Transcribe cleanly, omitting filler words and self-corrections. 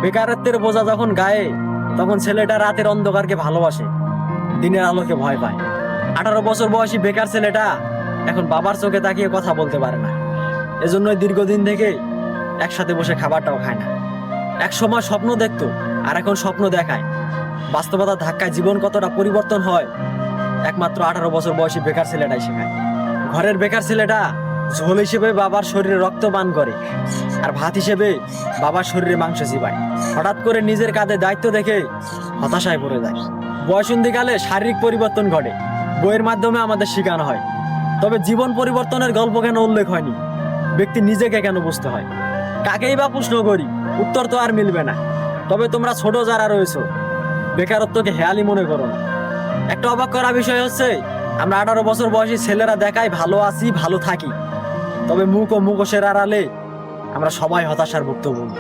বেকারত্বের বোঝা যখন গায়ে, তখন ছেলেটা রাতের অন্ধকারকে ভালোবাসে, দিনের আলোকে ভয় পায়। 18 বছর বয়সী বেকার ছেলেটা এখন বাবার চোখে তাকিয়ে কথা বলতে পারে না। এজন্যই দীর্ঘদিন থেকে একসাথে বসে খাবারটাও খায় না। এক সময় স্বপ্ন দেখতো, আর এখন স্বপ্ন দেখায়। বাস্তবতার ধাক্কায় জীবন কতটা পরিবর্তন হয় একমাত্র 18 বছর বয়সী বেকার ছেলেটাই শেখায়। ঘরের বেকার ছেলেটা ঝোল হিসেবে বাবার শরীরে রক্ত পান করে, আর ভাত হিসেবে বাবার শরীরে মাংস চিবায়। হঠাৎ করে নিজের কাঁধে দায়িত্ব দেখে হতাশায় পড়ে যায়। বয়সন্ধিকালে শারীরিক পরিবর্তন ঘটে, বইয়ের মাধ্যমে আমাদের শেখানো হয়। তবে জীবন পরিবর্তনের গল্প কেন উল্লেখ হয়নি? ব্যক্তি নিজেকে কেন বুঝতে হয়? কাকেই বা প্রশ্ন করি, উত্তর তো আর মিলবে না। তবে তোমরা ছোট যারা রয়েছো, বেকারত্বকে হেয়ালি মনে করো না। একটা অবাক করা বিষয় হচ্ছে, আমরা 18 বছর বয়সী ছেলেরা দেখাই ভালো আছি, ভালো থাকি, তবে মুখ ও মুখোশের আড়ালে আমরা সবাই হতাশার ভুক্তভোগী।